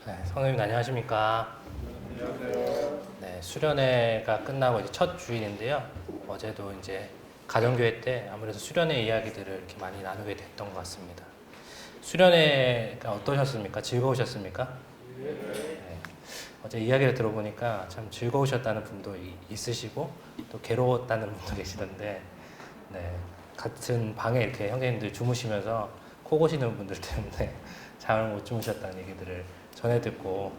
네, 성도님 안녕하십니까? 안녕하세요. 네, 수련회가 끝나고 이제 첫 주일인데요. 어제도 이제 가정교회 때 아무래도 수련회 이야기들을 이렇게 많이 나누게 됐던 것 같습니다. 수련회가 어떠셨습니까? 즐거우셨습니까? 네, 어제 이야기를 들어보니까 참 즐거우셨다는 분도 있으시고 또 괴로웠다는 분도 계시던데, 네, 같은 방에 이렇게 형제님들 주무시면서 코 고시는 분들 때문에 잠을 못 주무셨다는 얘기들을 전해 듣고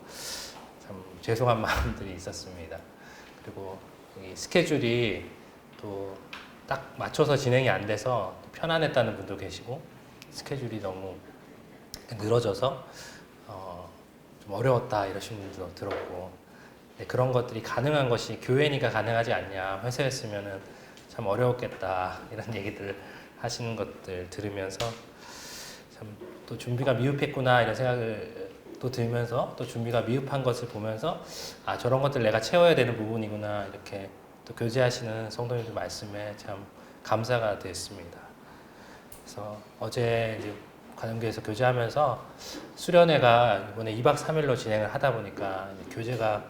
참 죄송한 마음들이 있었습니다. 그리고 이 스케줄이 또 딱 맞춰서 진행이 안 돼서 편안했다는 분도 계시고, 스케줄이 너무 늘어져서 좀 어려웠다 이러신 분도 들었고, 네, 그런 것들이 가능한 것이 교회니까 가능하지 않냐, 회사였으면은 참 어려웠겠다 이런 얘기들 하시는 것들 들으면서 참 또 준비가 미흡했구나 이런 생각을 또 들면서, 또 준비가 미흡한 것을 보면서 아, 저런 것들 내가 채워야 되는 부분이구나, 이렇게 또 교제하시는 성도님들 말씀에 참 감사가 됐습니다. 그래서 어제 이제 가정교회에서 교제하면서 수련회가 이번에 2박 3일로 진행을 하다 보니까 이제 교제가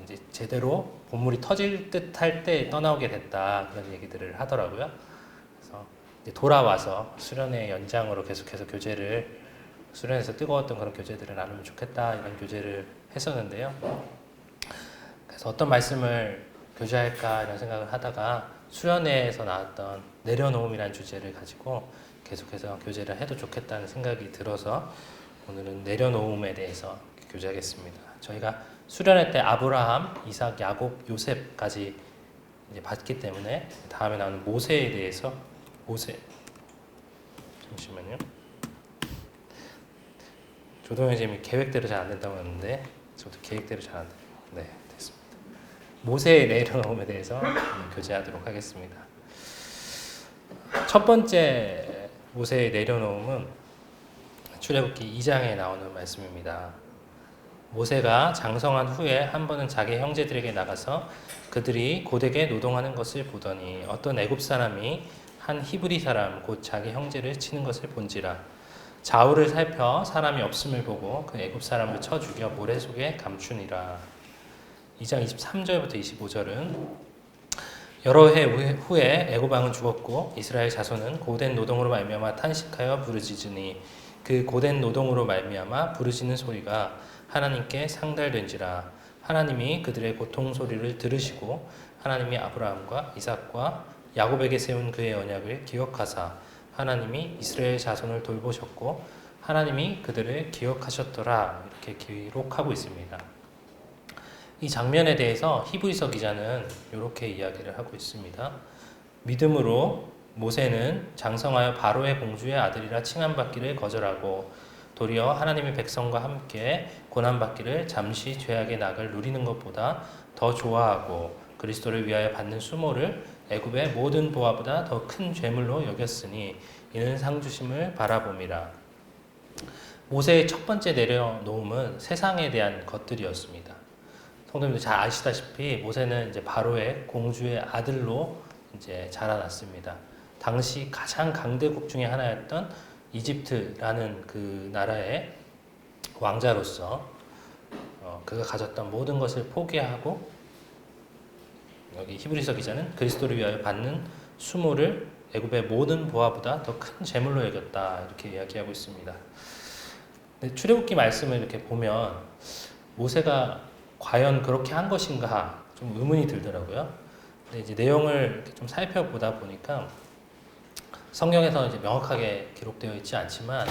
이제 제대로 본물이 터질 듯 할 때 떠나오게 됐다, 그런 얘기들을 하더라고요. 그래서 이제 돌아와서 수련회 연장으로 계속해서 교제를, 수련회에서 뜨거웠던 그런 교제들을 나누면 좋겠다, 이런 교제를 했었는데요. 그래서 어떤 말씀을 교제할까 이런 생각을 하다가 수련회에서 나왔던 내려놓음이라는 주제를 가지고 계속해서 교제를 해도 좋겠다는 생각이 들어서 오늘은 내려놓음에 대해서 교제하겠습니다. 저희가 수련회 때 아브라함, 이삭, 야곱, 요셉까지 이제 봤기 때문에 다음에 나오는 모세에 대해서, 모세, 잠시만요. 조동현 선생님이 계획대로 잘 안 된다고 했는데 저도 계획대로 잘 안 돼요. 네, 됐습니다. 모세의 내려놓음에 대해서 교제하도록 하겠습니다. 첫 번째 모세의 내려놓음은 출애굽기 2장에 나오는 말씀입니다. 모세가 장성한 후에 한 번은 자기 형제들에게 나가서 그들이 고되게 노동하는 것을 보더니 어떤 애굽 사람이 한 히브리 사람 곧 자기 형제를 치는 것을 본지라. 좌우를 살펴 사람이 없음을 보고 그 애굽 사람을 쳐 죽여 모래 속에 감추니라. 2장 23절부터 25절은 여러 해 후에 애굽 왕은 죽었고 이스라엘 자손은 고된 노동으로 말미암아 탄식하여 부르짖으니 그 고된 노동으로 말미암아 부르짖는 소리가 하나님께 상달된지라. 하나님이 그들의 고통 소리를 들으시고 하나님이 아브라함과 이삭과 야곱에게 세운 그의 언약을 기억하사 하나님이 이스라엘 자손을 돌보셨고 하나님이 그들을 기억하셨더라, 이렇게 기록하고 있습니다. 이 장면에 대해서 히브리서 기자는 이렇게 이야기를 하고 있습니다. 믿음으로 모세는 장성하여 바로의 공주의 아들이라 칭함받기를 거절하고 도리어 하나님의 백성과 함께 고난받기를 잠시 죄악의 낙을 누리는 것보다 더 좋아하고 그리스도를 위하여 받는 수모를 애굽의 모든 보화보다 더 큰 죄물로 여겼으니 이는 상주심을 바라봄이라. 모세의 첫 번째 내려놓음은 세상에 대한 것들이었습니다. 성도님들 잘 아시다시피 모세는 이제 바로의 공주의 아들로 이제 자라났습니다. 당시 가장 강대국 중에 하나였던 이집트라는 그 나라의 왕자로서 그가 가졌던 모든 것을 포기하고, 여기 히브리서 기자는 그리스도를 위하여 받는 수모를 애굽의 모든 보화보다 더 큰 재물로 여겼다, 이렇게 이야기하고 있습니다. 근데 출애굽기 말씀을 이렇게 보면 모세가 과연 그렇게 한 것인가 좀 의문이 들더라고요. 근데 이제 내용을 좀 살펴보다 보니까 성경에서는 이제 명확하게 기록되어 있지 않지만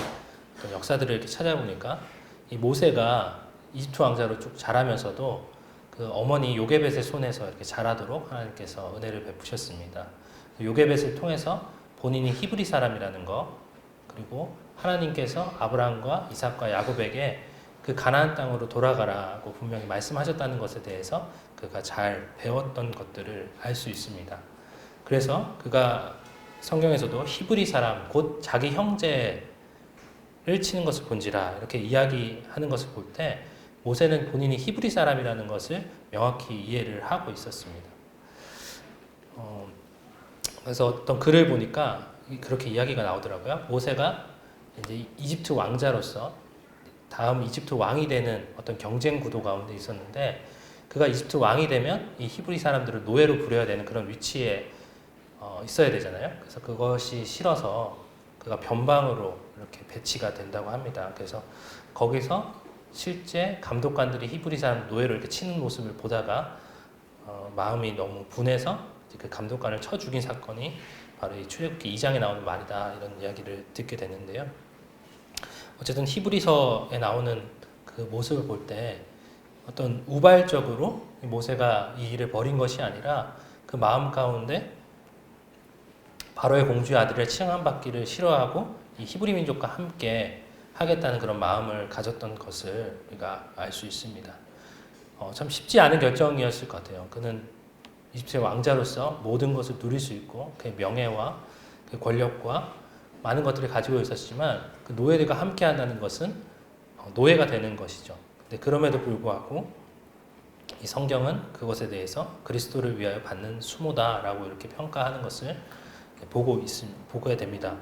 어떤 역사들을 이렇게 찾아보니까 이 모세가 이집트 왕자로 쭉 자라면서도 그 어머니 요게벳의 손에서 이렇게 자라도록 하나님께서 은혜를 베푸셨습니다. 요게벳을 통해서 본인이 히브리 사람이라는 거, 그리고 하나님께서 아브라함과 이삭과 야곱에게 그 가나안 땅으로 돌아가라고 분명히 말씀하셨다는 것에 대해서 그가 잘 배웠던 것들을 알 수 있습니다. 그래서 그가 성경에서도 히브리 사람 곧 자기 형제를 치는 것을 본지라 이렇게 이야기하는 것을 볼 때 모세는 본인이 히브리 사람이라는 것을 명확히 이해를 하고 있었습니다. 그래서 어떤 글을 보니까 그렇게 이야기가 나오더라고요. 모세가 이제 이집트 왕자로서 다음 이집트 왕이 되는 어떤 경쟁 구도 가운데 있었는데 그가 이집트 왕이 되면 이 히브리 사람들을 노예로 부려야 되는 그런 위치에 있어야 되잖아요. 그래서 그것이 싫어서 그가 변방으로 이렇게 배치가 된다고 합니다. 그래서 거기서 실제 감독관들이 히브리 사람 노예로 이렇게 치는 모습을 보다가 마음이 너무 분해서 그 감독관을 쳐 죽인 사건이 바로 이 출애굽기 2장에 나오는 말이다 이런 이야기를 듣게 되는데요. 어쨌든 히브리서에 나오는 그 모습을 볼 때 어떤 우발적으로 모세가 이 일을 벌인 것이 아니라 그 마음 가운데 바로의 공주의 아들을 칭함받기를 싫어하고 이 히브리 민족과 함께 하겠다는 그런 마음을 가졌던 것을 우리가 알 수 있습니다. 참 쉽지 않은 결정이었을 것 같아요. 그는 이집트의 왕자로서 모든 것을 누릴 수 있고 그의 명예와 그 권력과 많은 것들을 가지고 있었지만 그 노예들과 함께 한다는 것은 노예가 되는 것이죠. 근데 그럼에도 불구하고 이 성경은 그것에 대해서 그리스도를 위하여 받는 수모다라고 이렇게 평가하는 것을 보게 됩니다.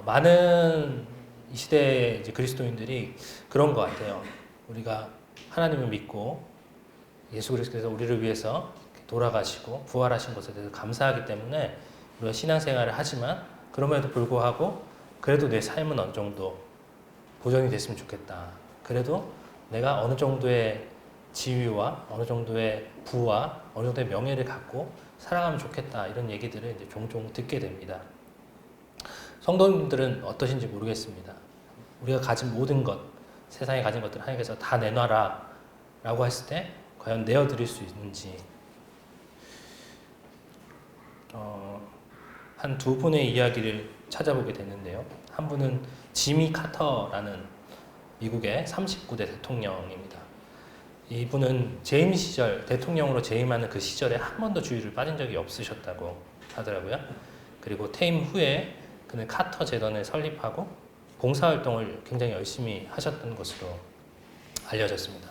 많은 이 시대의 이제 그리스도인들이 그런 것 같아요. 우리가 하나님을 믿고 예수 그리스도께서 우리를 위해서 돌아가시고 부활하신 것에 대해서 감사하기 때문에 우리가 신앙생활을 하지만 그럼에도 불구하고 그래도 내 삶은 어느 정도 보존이 됐으면 좋겠다. 그래도 내가 어느 정도의 지위와 어느 정도의 부와 어느 정도의 명예를 갖고 살아가면 좋겠다. 이런 얘기들을 이제 종종 듣게 됩니다. 성도님들은 어떠신지 모르겠습니다. 우리가 가진 모든 것, 세상에 가진 것들을 하나님께서 다 내놔라 라고 했을 때 과연 내어드릴 수 있는지 한 두 분의 이야기를 찾아보게 되는데요. 한 분은 지미 카터라는 미국의 39대 대통령입니다. 이분은 재임 시절, 대통령으로 재임하는 그 시절에 한 번도 주의를 빠진 적이 없으셨다고 하더라고요. 그리고 퇴임 후에 그는 카터 재단을 설립하고 봉사활동을 굉장히 열심히 하셨던 것으로 알려졌습니다.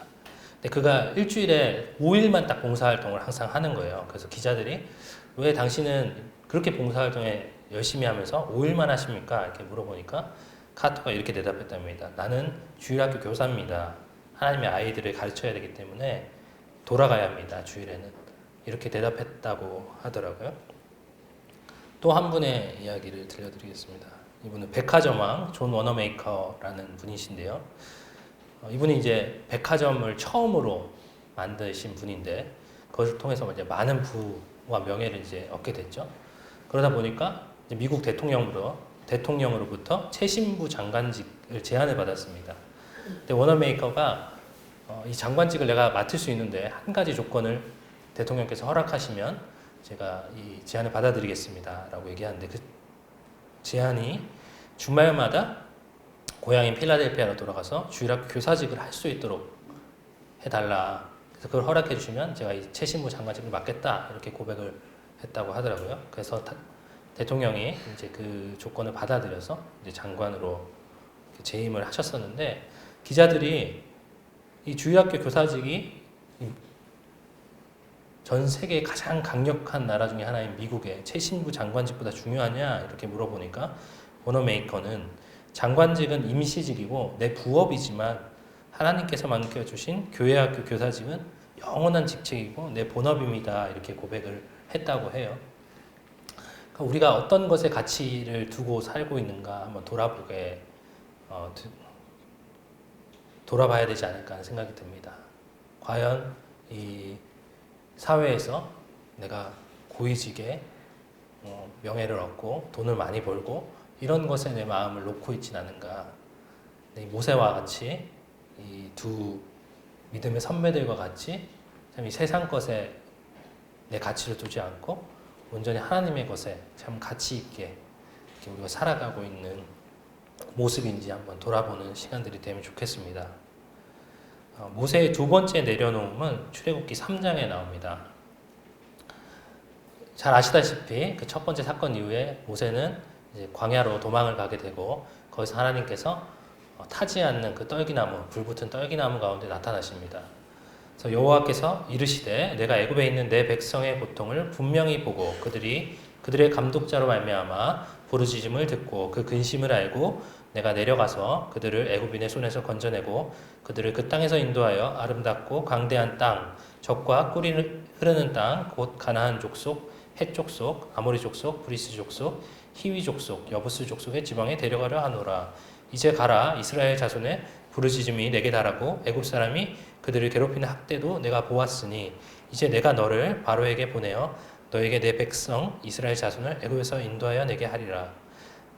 근데 그가 일주일에 5일만 딱 봉사활동을 항상 하는 거예요. 그래서 기자들이 왜 당신은 그렇게 봉사활동에 열심히 하면서 5일만 하십니까? 이렇게 물어보니까 카터가 이렇게 대답했답니다. 나는 주일학교 교사입니다. 하나님의 아이들을 가르쳐야 되기 때문에 돌아가야 합니다. 주일에는. 이렇게 대답했다고 하더라고요. 또 한 분의 이야기를 들려드리겠습니다. 이분은 백화점왕 존 워너메이커라는 분이신데요. 이분이 이제 백화점을 처음으로 만드신 분인데 그것을 통해서 이제 많은 부와 명예를 이제 얻게 됐죠. 그러다 보니까 이제 미국 대통령으로부터 최신부 장관직을 제안을 받았습니다. 근데 워너메이커가 이 장관직을 내가 맡을 수 있는데 한 가지 조건을 대통령께서 허락하시면 제가 이 제안을 받아들이겠습니다 라고 얘기하는데 그 제안이 주말마다 고향인 필라델피아로 돌아가서 주일학교 교사직을 할 수 있도록 해달라. 그래서 그걸 허락해 주시면 제가 이 최신부 장관직을 맡겠다 이렇게 고백을 했다고 하더라고요. 그래서 대통령이 이제 그 조건을 받아들여서 이제 장관으로 재임을 하셨었는데 기자들이 이 주일학교 교사직이 전 세계의 가장 강력한 나라 중에 하나인 미국의 최신부 장관직보다 중요하냐 이렇게 물어보니까 워너메이커는 장관직은 임시직이고 내 부업이지만 하나님께서 맡겨주신 교회학교 교사직은 영원한 직책이고 내 본업입니다 이렇게 고백을 했다고 해요. 그러니까 우리가 어떤 것에 가치를 두고 살고 있는가 한번 돌아봐야 되지 않을까 하는 생각이 듭니다. 과연 이 사회에서 내가 고위직에 명예를 얻고 돈을 많이 벌고 이런 것에 내 마음을 놓고 있진 않은가. 이 모세와 같이 이 두 믿음의 선배들과 같이 참 이 세상 것에 내 가치를 두지 않고 온전히 하나님의 것에 참 가치 있게 이렇게 우리가 살아가고 있는 모습인지 한번 돌아보는 시간들이 되면 좋겠습니다. 모세의 두 번째 내려놓음은 출애굽기 3장에 나옵니다. 잘 아시다시피 그 첫 번째 사건 이후에 모세는 이제 광야로 도망을 가게 되고 거기서 하나님께서 타지 않는 그 떨기나무, 불붙은 떨기나무 가운데 나타나십니다. 그래서 여호와께서 이르시되 내가 애굽에 있는 내 백성의 고통을 분명히 보고 그들이 그들의 감독자로 말미암아 부르짖음을 듣고 그 근심을 알고 내가 내려가서 그들을 애굽인의 손에서 건져내고 그들을 그 땅에서 인도하여 아름답고 광대한 땅 젖과 꿀이 흐르는 땅 곧 가나안 족속 헷 족속 아모리 족속 브리스 족속 히위 족속 여부스 족속의 지방에 데려가려 하노라. 이제 가라. 이스라엘 자손의 부르짖음이 내게 달하고 애굽 사람이 그들을 괴롭히는 학대도 내가 보았으니 이제 내가 너를 바로에게 보내어 너에게 내 백성 이스라엘 자손을 애굽에서 인도하여 내게 하리라.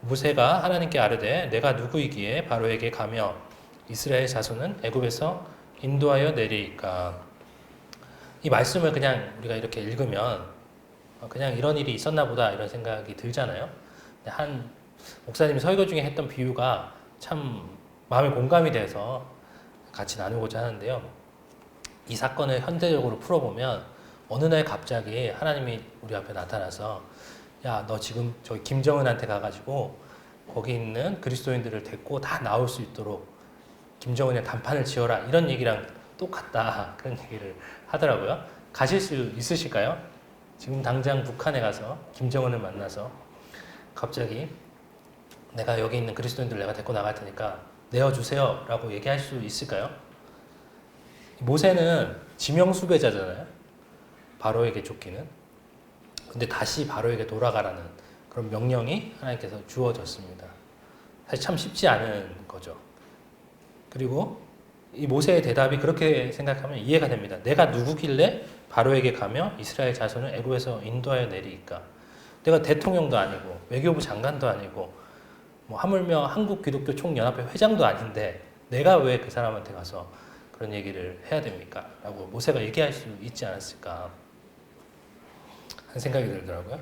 모세가 하나님께 아뢰되 내가 누구이기에 바로에게 가며 이스라엘 자손은 애굽에서 인도하여 내리이까. 이 말씀을 그냥 우리가 이렇게 읽으면 그냥 이런 일이 있었나 보다 이런 생각이 들잖아요. 한 목사님이 설교 중에 했던 비유가 참 마음에 공감이 돼서 같이 나누고자 하는데요. 이 사건을 현대적으로 풀어보면 어느 날 갑자기 하나님이 우리 앞에 나타나서 야, 너 지금 저기 김정은한테 가가지고 거기 있는 그리스도인들을 데리고 다 나올 수 있도록 김정은의 단판을 지어라 이런 얘기랑 똑같다 그런 얘기를 하더라고요. 가실 수 있으실까요? 지금 당장 북한에 가서 김정은을 만나서 갑자기 내가 여기 있는 그리스도인들 내가 데리고 나갈 테니까 내어주세요 라고 얘기할 수 있을까요? 모세는 지명수배자잖아요. 바로에게 쫓기는. 근데 다시 바로에게 돌아가라는 그런 명령이 하나님께서 주어졌습니다. 사실 참 쉽지 않은 거죠. 그리고 이 모세의 대답이 그렇게 생각하면 이해가 됩니다. 내가 누구길래 바로에게 가며 이스라엘 자손을 애굽에서 인도하여 내리이까. 내가 대통령도 아니고 외교부 장관도 아니고 뭐 하물며 한국 기독교 총연합회 회장도 아닌데 내가 왜 그 사람한테 가서 그런 얘기를 해야 됩니까? 라고 모세가 얘기할 수 있지 않았을까 하는 생각이 들더라고요.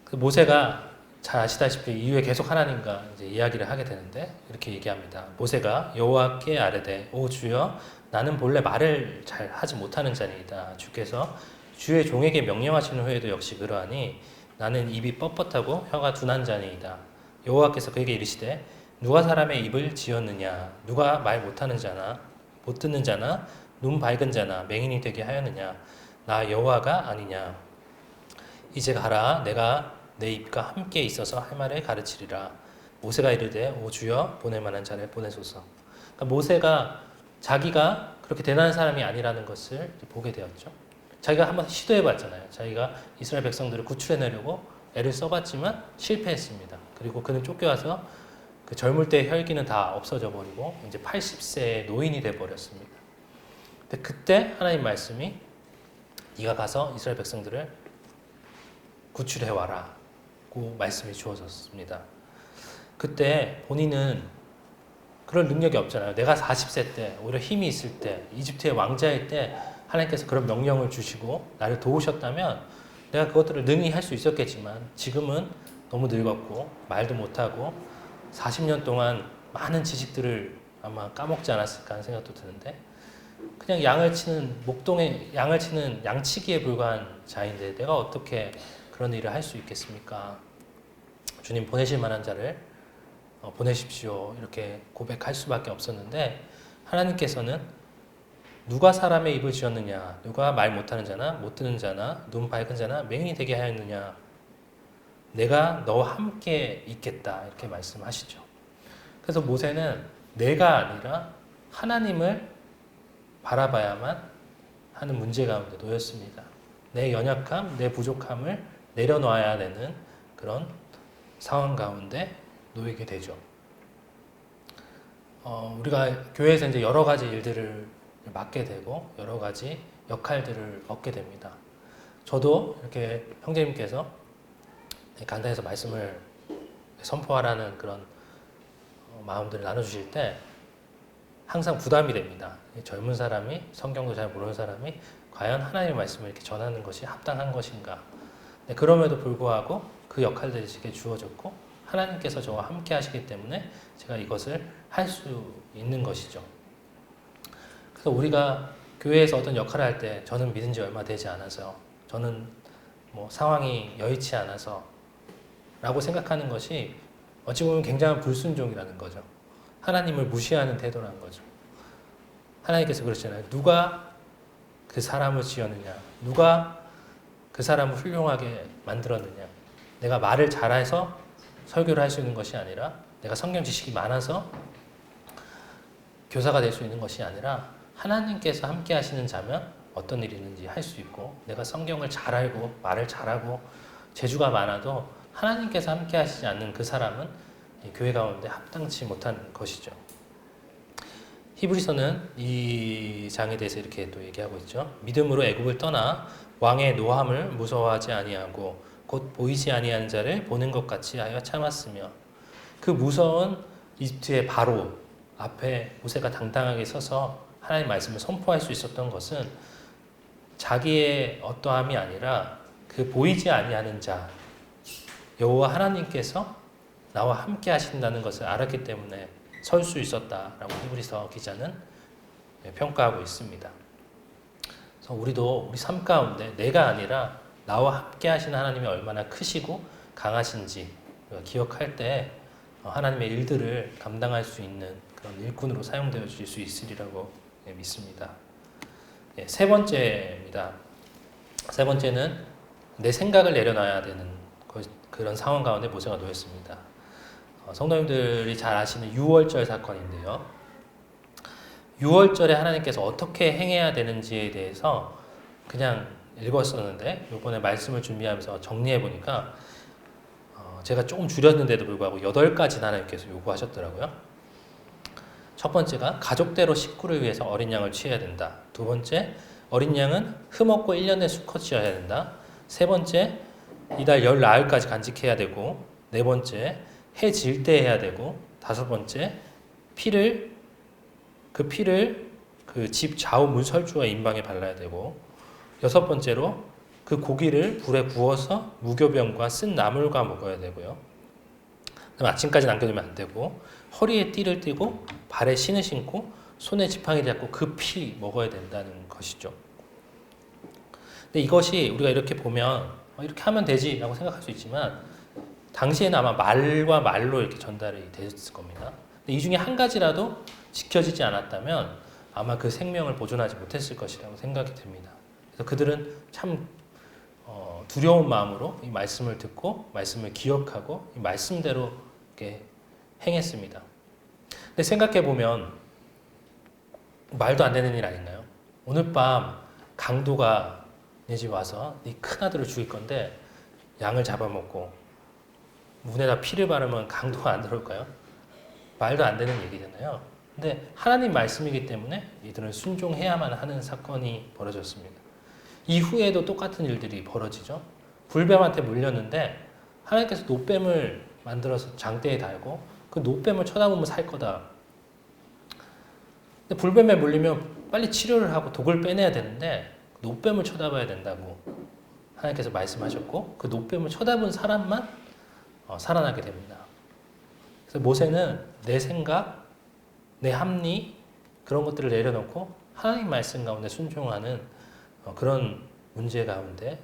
그 모세가 잘 아시다시피 이후에 계속 하나님과 이제 이야기를 하게 되는데 이렇게 얘기합니다. 모세가 여호와께 아뢰되 오 주여 나는 본래 말을 잘 하지 못하는 자니이다. 주께서 주의 종에게 명령하시는 후에도 역시 그러하니 나는 입이 뻣뻣하고 혀가 둔한 자니이다. 여호와께서 그에게 이르시되 누가 사람의 입을 지었느냐 누가 말 못하는 자나 못 듣는 자나 눈 밝은 자나 맹인이 되게 하였느냐 나 여호와가 아니냐. 이제 가라 내가 내 입과 함께 있어서 할 말을 가르치리라. 모세가 이르되 오 주여 보낼 만한 자를 보내소서. 그러니까 모세가 자기가 그렇게 대단한 사람이 아니라는 것을 보게 되었죠. 자기가 한번 시도해봤잖아요. 자기가 이스라엘 백성들을 구출해내려고 애를 써봤지만 실패했습니다. 그리고 그는 쫓겨와서 그 젊을 때의 혈기는 다 없어져 버리고 이제 80세의 노인이 돼 버렸습니다. 근데 그때 하나님 말씀이 네가 가서 이스라엘 백성들을 구출해 와라고 말씀이 주어졌습니다. 그때 본인은 그럴 능력이 없잖아요. 내가 40세 때 오히려 힘이 있을 때 이집트의 왕자일 때 하나님께서 그런 명령을 주시고 나를 도우셨다면 내가 그것들을 능히 할 수 있었겠지만 지금은 너무 늙었고 말도 못하고 40년 동안 많은 지식들을 아마 까먹지 않았을까 하는 생각도 드는데 그냥 양을 치는 목동에 양을 치는 양치기에 불과한 자인데 내가 어떻게 그런 일을 할 수 있겠습니까? 주님 보내실 만한 자를 보내십시오. 이렇게 고백할 수밖에 없었는데 하나님께서는 누가 사람의 입을 지었느냐 누가 말 못하는 자나 못 듣는 자나 눈 밝은 자나 맹인이 되게 하였느냐 내가 너와 함께 있겠다 이렇게 말씀하시죠. 그래서 모세는 내가 아니라 하나님을 바라봐야만 하는 문제 가운데 놓였습니다. 내 연약함, 내 부족함을 내려놓아야 되는 그런 상황 가운데 놓이게 되죠. 우리가 교회에서 이제 여러 가지 일들을 맡게 되고 여러 가지 역할들을 얻게 됩니다. 저도 이렇게 형제님께서 강단에서 말씀을 선포하라는 그런 마음들을 나눠주실 때 항상 부담이 됩니다. 젊은 사람이 성경도 잘 모르는 사람이 과연 하나님의 말씀을 이렇게 전하는 것이 합당한 것인가. 그럼에도 불구하고 그 역할들이 제게 주어졌고 하나님께서 저와 함께 하시기 때문에 제가 이것을 할 수 있는 것이죠. 그래서 우리가 교회에서 어떤 역할을 할 때 저는 믿은 지 얼마 되지 않아서 저는 뭐 상황이 여의치 않아서 라고 생각하는 것이 어찌 보면 굉장한 불순종이라는 거죠. 하나님을 무시하는 태도라는 거죠. 하나님께서 그러시잖아요. 누가 그 사람을 지었느냐 누가 그 사람을 훌륭하게 만들었느냐? 내가 말을 잘해서 설교를 할 수 있는 것이 아니라 내가 성경 지식이 많아서 교사가 될 수 있는 것이 아니라 하나님께서 함께 하시는 자면 어떤 일이 있는지 할 수 있고 내가 성경을 잘 알고 말을 잘하고 재주가 많아도 하나님께서 함께 하시지 않는 그 사람은 이 교회 가운데 합당치 못한 것이죠. 히브리서는 이 장에 대해서 이렇게 또 얘기하고 있죠. 믿음으로 애굽을 떠나 왕의 노함을 무서워하지 아니하고 곧 보이지 아니하는 자를 보는 것 같이 하여 참았으며 그 무서운 이집트의 바로 앞에 모세가 당당하게 서서 하나님 말씀을 선포할 수 있었던 것은 자기의 어떠함이 아니라 그 보이지 아니하는 자 여호와 하나님께서 나와 함께 하신다는 것을 알았기 때문에 설 수 있었다라고 히브리서 기자는 평가하고 있습니다. 그래서 우리도 우리 삶 가운데 내가 아니라 나와 함께 하시는 하나님이 얼마나 크시고 강하신지 기억할 때 하나님의 일들을 감당할 수 있는 그런 일꾼으로 사용되어질 수 있으리라고 믿습니다. 세 번째입니다. 세 번째는 내 생각을 내려놔야 되는 그런 상황 가운데 모세가 놓였습니다. 성도님들이 잘 아시는 유월절 사건인데요. 유월절에 하나님께서 어떻게 행해야 되는지에 대해서 그냥 읽었었는데 이번에 말씀을 준비하면서 정리해 보니까 제가 조금 줄였는데도 불구하고 8가지나 하나님께서 요구하셨더라고요. 첫 번째가 가족대로 식구를 위해서 어린 양을 취해야 된다. 두 번째, 어린 양은 흠없고 1년에 수컷이어야 된다. 세 번째, 이달 열 나흘까지 간직해야 되고, 네 번째, 해 질 때 해야 되고, 다섯 번째, 그 피를 그 집 좌우 문설주와 인방에 발라야 되고, 여섯 번째로 그 고기를 불에 구워서 무교병과 쓴 나물과 먹어야 되고요. 그다음 아침까지 남겨두면 안 되고, 허리에 띠를 띠고 발에 신을 신고 손에 지팡이 잡고 그 피 먹어야 된다는 것이죠. 근데 이것이 우리가 이렇게 보면 이렇게 하면 되지라고 생각할 수 있지만 당시에는 아마 말과 말로 이렇게 전달이 됐을 겁니다. 근데 이 중에 한 가지라도 지켜지지 않았다면 아마 그 생명을 보존하지 못했을 것이라고 생각이 됩니다. 그래서 그들은 참 두려운 마음으로 이 말씀을 듣고 말씀을 기억하고 이 말씀대로 이렇게 행했습니다. 근데 생각해 보면 말도 안 되는 일 아닌가요? 오늘 밤 강도가 네 집 와서 네 큰아들을 죽일 건데 양을 잡아먹고 문에다 피를 바르면 강도가 안 들어올까요? 말도 안 되는 얘기잖아요. 근데 하나님 말씀이기 때문에 이들은 순종해야만 하는 사건이 벌어졌습니다. 이후에도 똑같은 일들이 벌어지죠. 불뱀한테 물렸는데 하나님께서 노뱀을 만들어서 장대에 달고 그 노뱀을 쳐다보면 살 거다. 근데 불뱀에 물리면 빨리 치료를 하고 독을 빼내야 되는데 노뱀을 쳐다봐야 된다고 하나님께서 말씀하셨고 그 노뱀을 쳐다본 사람만 살아나게 됩니다. 그래서 모세는 내 생각, 내 합리 그런 것들을 내려놓고 하나님 말씀 가운데 순종하는 그런 문제 가운데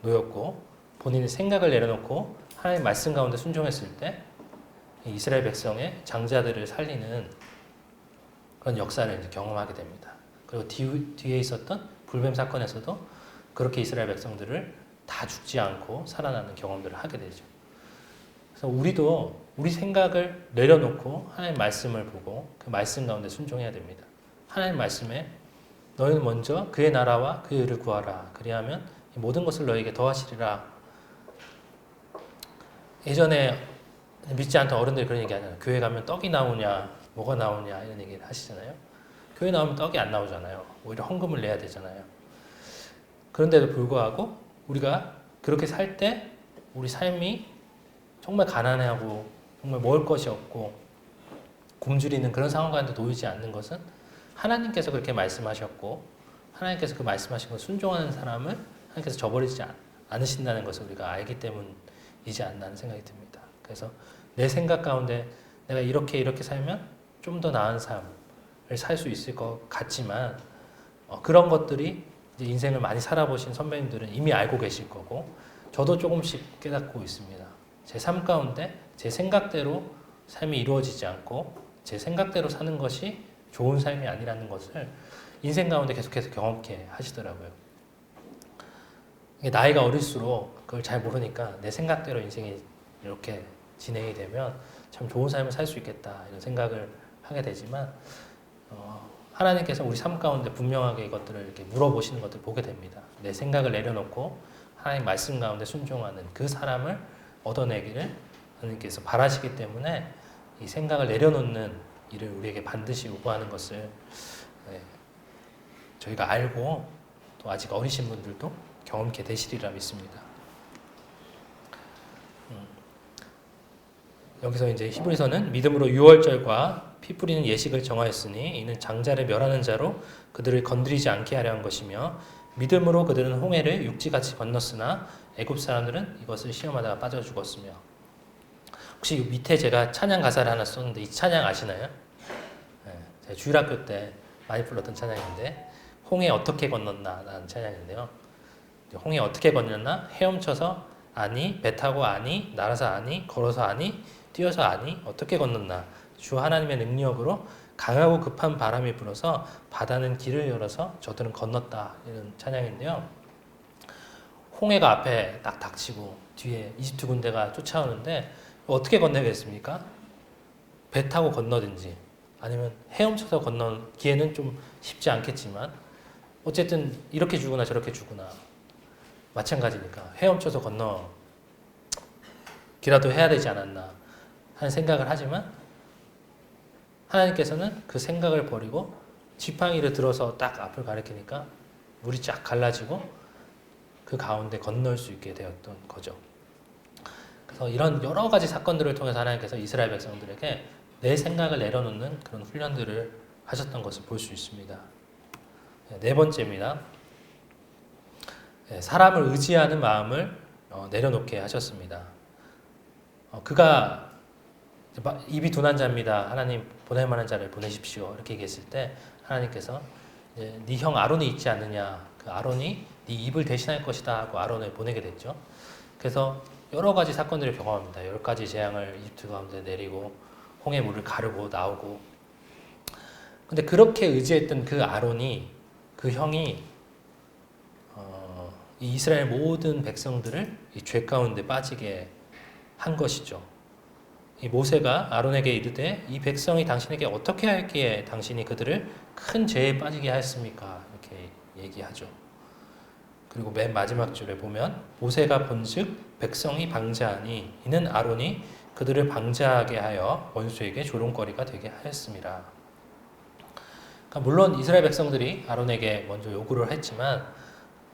놓였고 본인의 생각을 내려놓고 하나님 말씀 가운데 순종했을 때 이스라엘 백성의 장자들을 살리는 그런 역사를 이제 경험하게 됩니다. 그리고 뒤에 있었던 불뱀 사건에서도 그렇게 이스라엘 백성들을 다 죽지 않고 살아나는 경험들을 하게 되죠. 그래서 우리도 우리 생각을 내려놓고 하나님 말씀을 보고 그 말씀 가운데 순종해야 됩니다. 하나님 말씀에 너희는 먼저 그의 나라와 그의 의를 구하라. 그리하면 모든 것을 너에게 더하시리라. 예전에 믿지 않던 어른들이 그런 얘기 하잖아요. 교회 가면 떡이 나오냐, 뭐가 나오냐 이런 얘기를 하시잖아요. 교회 나오면 떡이 안 나오잖아요. 오히려 헌금을 내야 되잖아요. 그런데도 불구하고 우리가 그렇게 살 때 우리 삶이 정말 가난하고 정말 먹을 것이 없고 굶주리는 그런 상황 가운데 놓이지 않는 것은 하나님께서 그렇게 말씀하셨고 하나님께서 그 말씀하신 걸 순종하는 사람을 하나님께서 저버리지 않으신다는 것을 우리가 알기 때문이지 않나 하는 생각이 듭니다. 그래서 내 생각 가운데 내가 이렇게 살면 좀 더 나은 삶을 살 수 있을 것 같지만 그런 것들이 이제 인생을 많이 살아보신 선배님들은 이미 알고 계실 거고 저도 조금씩 깨닫고 있습니다. 제 삶 가운데 제 생각대로 삶이 이루어지지 않고 제 생각대로 사는 것이 좋은 삶이 아니라는 것을 인생 가운데 계속해서 경험케 하시더라고요. 이게 나이가 어릴수록 그걸 잘 모르니까 내 생각대로 인생이 이렇게 진행이 되면 참 좋은 삶을 살 수 있겠다 이런 생각을 하게 되지만 하나님께서 우리 삶 가운데 분명하게 이것들을 이렇게 물어보시는 것들을 보게 됩니다. 내 생각을 내려놓고 하나님 말씀 가운데 순종하는 그 사람을 얻어내기를 하나님께서 바라시기 때문에 이 생각을 내려놓는 일을 우리에게 반드시 요구하는 것을 저희가 알고 또 아직 어리신 분들도 경험케 되시리라 믿습니다. 여기서 이제 히브리서는 믿음으로 유월절과 피 뿌리는 예식을 정하였으니 이는 장자를 멸하는 자로 그들을 건드리지 않게 하려 한 것이며 믿음으로 그들은 홍해를 육지같이 건넜으나 애굽 사람들은 이것을 시험하다가 빠져 죽었으며. 혹시 밑에 제가 찬양 가사를 하나 썼는데 이 찬양 아시나요? 제가 주일학교 때 많이 불렀던 찬양인데 홍해 어떻게 건넜나 라는 찬양인데요. 홍해 어떻게 건넜나? 헤엄쳐서 아니, 배 타고 아니, 날아서 아니, 걸어서 아니, 뛰어서 아니, 어떻게 건넜나? 주 하나님의 능력으로 강하고 급한 바람이 불어서 바다는 길을 열어서 저들은 건넜다. 이런 찬양인데요. 홍해가 앞에 딱 닥치고 뒤에 이집트 군대가 쫓아오는데 어떻게 건너겠습니까? 배 타고 건너든지 아니면 헤엄쳐서 건너기에는 좀 쉽지 않겠지만 어쨌든 이렇게 죽으나 저렇게 죽으나 마찬가지니까 헤엄쳐서 건너기라도 해야 되지 않았나 하는 생각을 하지만 하나님께서는 그 생각을 버리고 지팡이를 들어서 딱 앞을 가리키니까 물이 쫙 갈라지고 그 가운데 건널 수 있게 되었던 거죠. 그래서 이런 여러 가지 사건들을 통해서 하나님께서 이스라엘 백성들에게 내 생각을 내려놓는 그런 훈련들을 하셨던 것을 볼 수 있습니다. 네 번째입니다. 사람을 의지하는 마음을 내려놓게 하셨습니다. 그가 입이 둔한 자입니다. 하나님 보낼 만한 자를 보내십시오. 이렇게 얘기했을 때 하나님께서 네 형 아론이 있지 않느냐. 그 아론이 네 입을 대신할 것이다 하고 아론을 보내게 됐죠. 그래서 여러 가지 사건들을 경험합니다. 10가지 재앙을 이집트 가운데 내리고 홍해 물을 가르고 나오고. 근데 그렇게 의지했던 그 아론이 그 형이 이 이스라엘 모든 백성들을 이 죄 가운데 빠지게 한 것이죠. 이 모세가 아론에게 이르되 이 백성이 당신에게 어떻게 할기에 당신이 그들을 큰 죄에 빠지게 하였습니까? 이렇게 얘기하죠. 그리고 맨 마지막 줄에 보면 모세가 본즉 백성이 방자하니 이는 아론이 그들을 방자하게 하여 원수에게 조롱거리가 되게 하였습니다. 그러니까 물론 이스라엘 백성들이 아론에게 먼저 요구를 했지만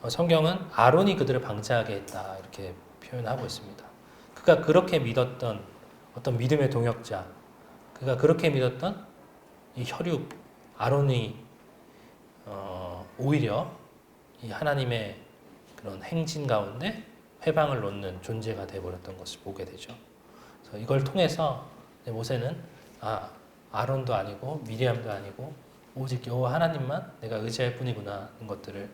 성경은 아론이 그들을 방자하게 했다 이렇게 표현하고 있습니다. 그가 그렇게 믿었던 어떤 믿음의 동역자, 그가 그렇게 믿었던 이 혈육 아론이 오히려 이 하나님의 그런 행진 가운데 회방을 놓는 존재가 되어버렸던 것을 보게 되죠. 그래서 이걸 통해서 모세는 아론도 아니고 미리암도 아니고 오직 여호와 하나님만 내가 의지할 뿐이구나 하는 것들을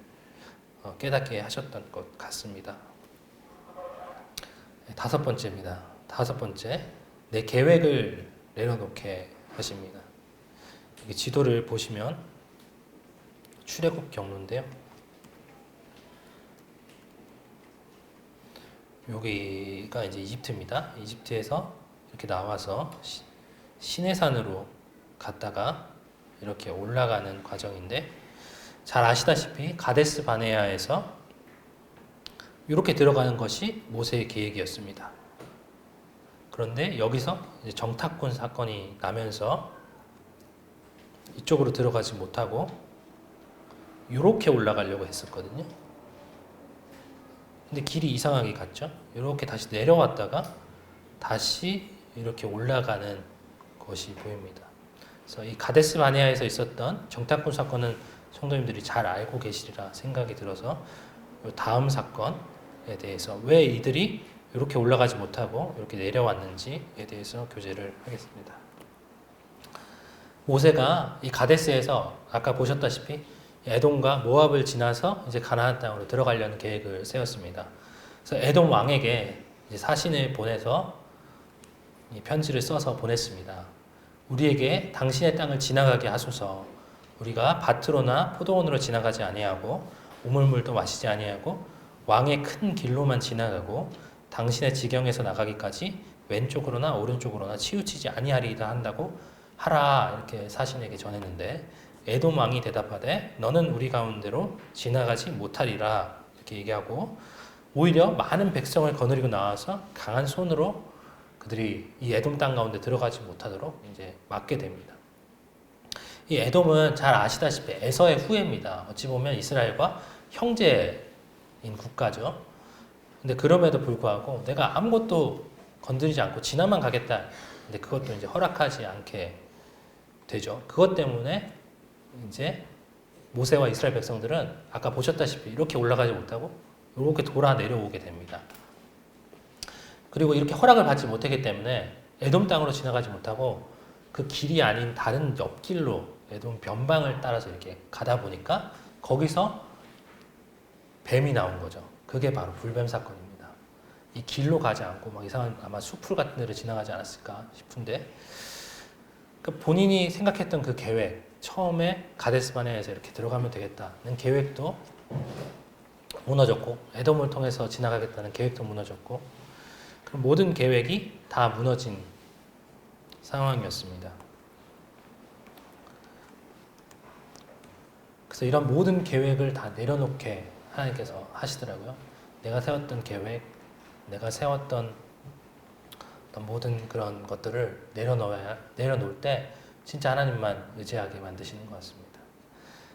깨닫게 하셨던 것 같습니다. 다섯 번째입니다. 다섯 번째, 내 계획을 내려놓게 하십니다. 여기 지도를 보시면 출애굽 경로인데요. 여기가 이제 이집트입니다. 이집트에서 이렇게 나와서 시내산으로 갔다가 이렇게 올라가는 과정인데 잘 아시다시피 가데스 바네아에서 이렇게 들어가는 것이 모세의 계획이었습니다. 그런데 여기서 이제 정탐꾼 사건이 나면서 이쪽으로 들어가지 못하고 이렇게 올라가려고 했었거든요. 근데 길이 이상하게 갔죠. 이렇게 다시 내려왔다가 다시 이렇게 올라가는 것이 보입니다. 그래서 이 가데스 바네아에서 있었던 정탐꾼 사건은 성도님들이 잘 알고 계시리라 생각이 들어서 다음 사건에 대해서 왜 이들이 이렇게 올라가지 못하고 이렇게 내려왔는지에 대해서 교제를 하겠습니다. 모세가 이 가데스에서 아까 보셨다시피 에돔과 모압을 지나서 이제 가나안 땅으로 들어가려는 계획을 세웠습니다. 그래서 에돔 왕에게 이제 사신을 보내서 이 편지를 써서 보냈습니다. 우리에게 당신의 땅을 지나가게 하소서. 우리가 밭으로나 포도원으로 지나가지 아니하고 우물물도 마시지 아니하고 왕의 큰 길로만 지나가고 당신의 지경에서 나가기까지 왼쪽으로나 오른쪽으로나 치우치지 아니하리이다 한다고 하라 이렇게 사신에게 전했는데 에돔 왕이 대답하되 너는 우리 가운데로 지나가지 못하리라 이렇게 얘기하고 오히려 많은 백성을 거느리고 나와서 강한 손으로 그들이 이 에돔 땅 가운데 들어가지 못하도록 이제 막게 됩니다. 이 에돔은 잘 아시다시피 에서의 후예입니다. 어찌 보면 이스라엘과 형제인 국가죠. 근데 그럼에도 불구하고 내가 아무것도 건드리지 않고 지나만 가겠다. 근데 그것도 이제 허락하지 않게 되죠. 그것 때문에 이제 모세와 이스라엘 백성들은 아까 보셨다시피 이렇게 올라가지 못하고 이렇게 돌아 내려오게 됩니다. 그리고 이렇게 허락을 받지 못했기 때문에 에돔 땅으로 지나가지 못하고 그 길이 아닌 다른 옆길로 에돔 변방을 따라서 이렇게 가다 보니까 거기서 뱀이 나온 거죠. 그게 바로 불뱀 사건입니다. 이 길로 가지 않고 막 이상한 아마 숲풀 같은 데를 지나가지 않았을까 싶은데 그러니까 본인이 생각했던 그 계획 처음에 가데스바네아에서 이렇게 들어가면 되겠다는 계획도 무너졌고 에돔을 통해서 지나가겠다는 계획도 무너졌고 그럼 모든 계획이 다 무너진 상황이었습니다. 그래서 이런 모든 계획을 다 내려놓게 하나님께서 하시더라고요. 내가 세웠던 계획, 내가 세웠던 어떤 모든 그런 것들을 내려놓을 때 진짜 하나님만 의지하게 만드시는 것 같습니다.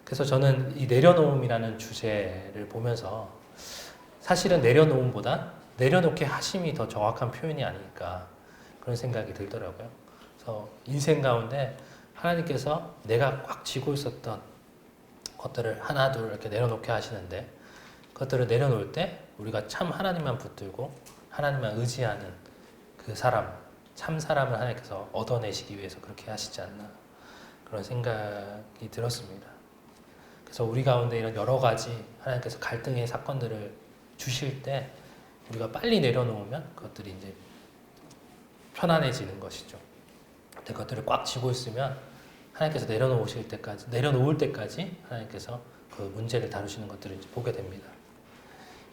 그래서 저는 이 내려놓음이라는 주제를 보면서 사실은 내려놓음보다 내려놓게 하심이 더 정확한 표현이 아닐까 그런 생각이 들더라고요. 그래서 인생 가운데 하나님께서 내가 꽉 쥐고 있었던 것들을 하나 둘 이렇게 내려놓게 하시는데 그것들을 내려놓을 때 우리가 참 하나님만 붙들고 하나님만 의지하는 그 사람, 참 사람을 하나님께서 얻어내시기 위해서 그렇게 하시지 않나 그런 생각이 들었습니다. 그래서 우리 가운데 이런 여러 가지 하나님께서 갈등의 사건들을 주실 때 우리가 빨리 내려놓으면 그것들이 이제 편안해지는 것이죠. 근데 그것들을 꽉 쥐고 있으면 하나님께서 내려놓을 때까지 하나님께서 그 문제를 다루시는 것들을 이제 보게 됩니다.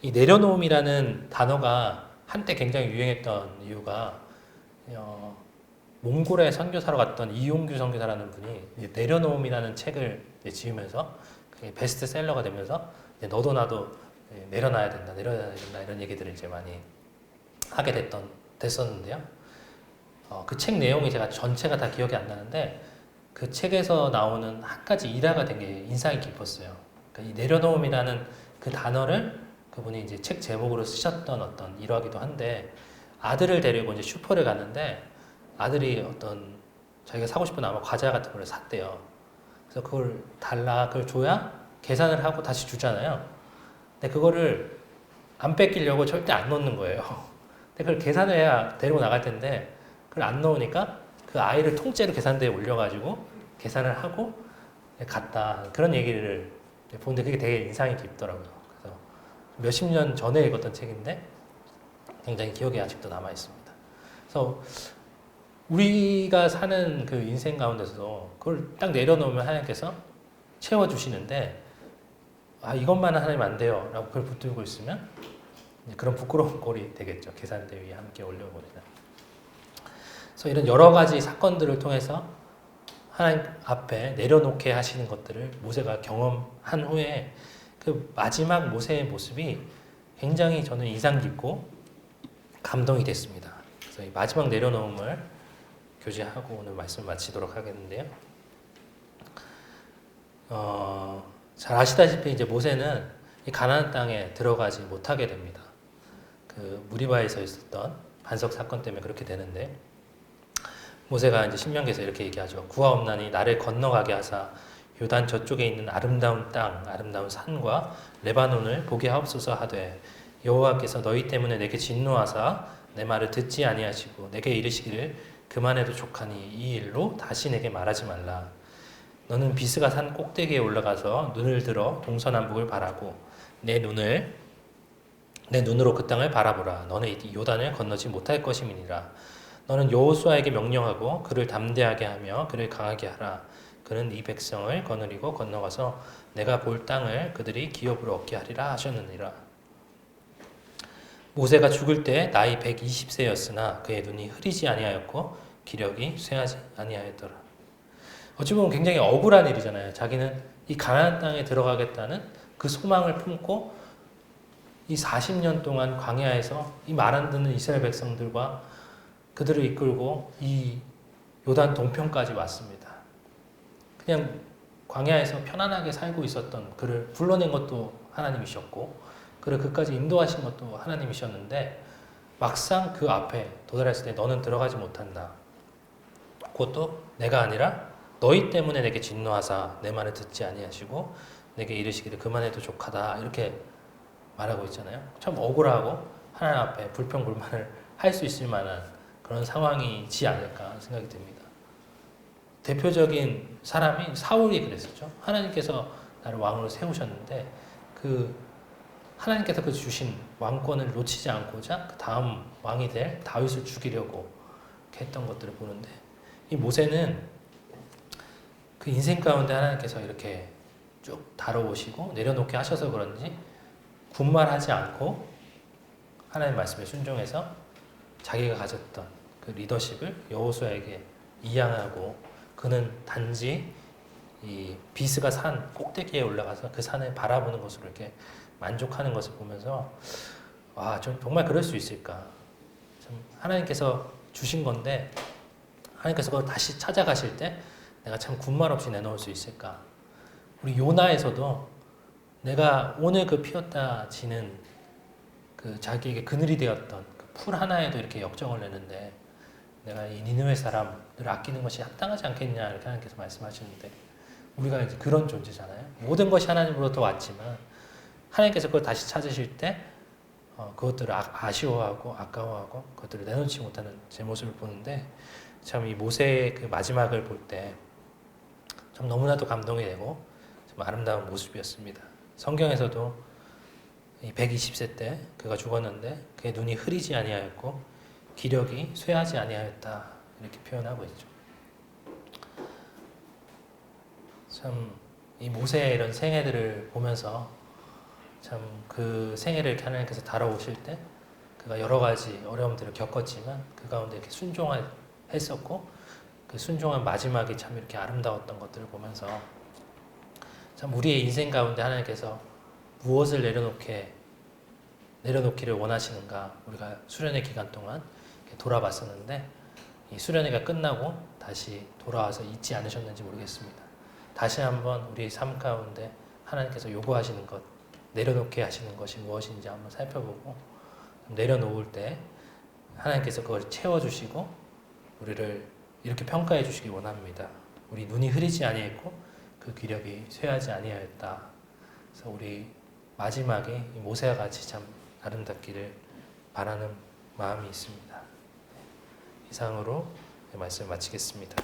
이 내려놓음이라는 단어가 한때 굉장히 유행했던 이유가 몽골에 선교사로 갔던 이용규 선교사라는 분이 내려놓음이라는 책을 지으면서 그게 베스트셀러가 되면서 너도 나도 내려놔야 된다 이런 얘기들을 이제 많이 하게 됐었는데요. 그 책 내용이 제가 전체가 다 기억이 안 나는데 그 책에서 나오는 한 가지 일화가 되게 인상이 깊었어요. 그러니까 이 내려놓음이라는 그 단어를 그분이 이제 책 제목으로 쓰셨던 어떤 일화기도 한데 아들을 데리고 이제 슈퍼를 갔는데 아들이 어떤 자기가 사고 싶은 아마 과자 같은 걸 샀대요. 그래서 그걸 줘야 계산을 하고 다시 주잖아요. 근데 그거를 안 뺏기려고 절대 안 놓는 거예요. 근데 그걸 계산을 해야 데리고 나갈 텐데 그걸 안 넣으니까 그 아이를 통째로 계산대에 올려가지고 계산을 하고 갔다. 그런 얘기를 보는데 그게 되게 인상이 깊더라고요. 그래서 몇십 년 전에 읽었던 책인데 굉장히 기억에 아직도 남아 있습니다. 그래서 우리가 사는 그 인생 가운데서도 그걸 딱 내려놓으면 하나님께서 채워주시는데 이것만은 하나님 안 돼요 라고 그걸 붙들고 있으면 그런 부끄러운 꼴이 되겠죠. 계산대 위에 함께 올려버리는. 그래서 이런 여러 가지 사건들을 통해서 하나님 앞에 내려놓게 하시는 것들을 모세가 경험한 후에 그 마지막 모세의 모습이 굉장히 저는 인상 깊고 감동이 됐습니다. 그래서 이 마지막 내려놓음을 교제하고 오늘 말씀 마치도록 하겠는데요. 잘 아시다시피 이제 모세는 이 가나안 땅에 들어가지 못하게 됩니다. 그 무리바에서 있었던 반석 사건 때문에 그렇게 되는데 모세가 이제 신명기에서 이렇게 얘기하죠. 구하옵나니 나를 건너가게 하사 요단 저쪽에 있는 아름다운 땅, 아름다운 산과 레바논을 보게 하옵소서 하되 여호와께서 너희 때문에 내게 진노하사 내 말을 듣지 아니하시고 내게 이르시기를 그만해도 족하니 이 일로 다시 내게 말하지 말라. 너는 비스가 산 꼭대기에 올라가서 눈을 들어 동서남북을 바라고 내 눈으로 그 땅을 바라보라. 너는 이 요단을 건너지 못할 것임이니라. 너는 여호수아에게 명령하고 그를 담대하게 하며 그를 강하게 하라. 그는 이 백성을 거느리고 건너가서 내가 볼 땅을 그들이 기업으로 얻게 하리라 하셨느니라. 모세가 죽을 때 나이 120세였으나 그의 눈이 흐리지 아니하였고 기력이 쇠하지 아니하였더라. 어찌 보면 굉장히 억울한 일이잖아요. 자기는 이 가나안 땅에 들어가겠다는 그 소망을 품고 이 40년 동안 광야에서 이 말 안 듣는 이스라엘 백성들과 그들을 이끌고 이 요단 동편까지 왔습니다. 그냥 광야에서 편안하게 살고 있었던 그를 불러낸 것도 하나님이셨고 그를 그까지 인도하신 것도 하나님이셨는데 막상 그 앞에 도달했을 때 너는 들어가지 못한다. 그것도 내가 아니라 너희 때문에 내게 진노하사 내 말을 듣지 아니하시고 내게 이르시기를 그만해도 족하다 이렇게 말하고 있잖아요. 참 억울하고 하나님 앞에 불평불만을 할 수 있을 만한 그런 상황이지 않을까 생각이 듭니다. 대표적인 사람이 사울이 그랬었죠. 하나님께서 나를 왕으로 세우셨는데 그 하나님께서 그 주신 왕권을 놓치지 않고자 그 다음 왕이 될 다윗을 죽이려고 했던 것들을 보는데 이 모세는 그 인생 가운데 하나님께서 이렇게 쭉 다뤄오시고 내려놓게 하셔서 그런지 군말하지 않고 하나님 말씀에 순종해서 자기가 가졌던 그 리더십을 여호수아에게 이양하고 그는 단지 이 비스가 산 꼭대기에 올라가서 그 산을 바라보는 것으로 이렇게 만족하는 것을 보면서 와, 좀 정말 그럴 수 있을까? 참 하나님께서 주신 건데 하나님께서 그걸 다시 찾아가실 때 내가 참 군말 없이 내놓을 수 있을까? 우리 요나에서도 내가 오늘 그 피었다 지는 그 자기에게 그늘이 되었던 그 풀 하나에도 이렇게 역정을 내는데 내가 이 니느웨 사람들을 아끼는 것이 합당하지 않겠냐 이렇게 하나님께서 말씀하시는데 우리가 이제 그런 존재잖아요. 모든 것이 하나님으로부터 왔지만 하나님께서 그걸 다시 찾으실 때 그것들을 아쉬워하고 아까워하고 그것들을 내놓지 못하는 제 모습을 보는데 참 이 모세의 그 마지막을 볼 때 참 너무나도 감동이 되고 참 아름다운 모습이었습니다. 성경에서도 이 120세 때 그가 죽었는데 그의 눈이 흐리지 아니하였고 기력이 쇠하지 아니하였다 이렇게 표현하고 있죠. 참 이 모세의 이런 생애들을 보면서 참 그 생애를 이렇게 하나님께서 다뤄오실 때 그가 여러 가지 어려움들을 겪었지만 그 가운데 이렇게 순종했었고 그 순종한 마지막이 참 이렇게 아름다웠던 것들을 보면서 참 우리의 인생 가운데 하나님께서 무엇을 내려놓기를 원하시는가 우리가 수련회 기간 동안 이렇게 돌아봤었는데 이 수련회가 끝나고 다시 돌아와서 잊지 않으셨는지 모르겠습니다. 다시 한번 우리 삶 가운데 하나님께서 요구하시는 것 내려놓게 하시는 것이 무엇인지 한번 살펴보고 내려놓을 때 하나님께서 그걸 채워주시고 우리를 이렇게 평가해 주시기 원합니다. 우리 눈이 흐리지 아니했고 그 기력이 쇠하지 아니하였다. 그래서 우리 마지막에 모세와 같이 참 아름답기를 바라는 마음이 있습니다. 이상으로 말씀 마치겠습니다.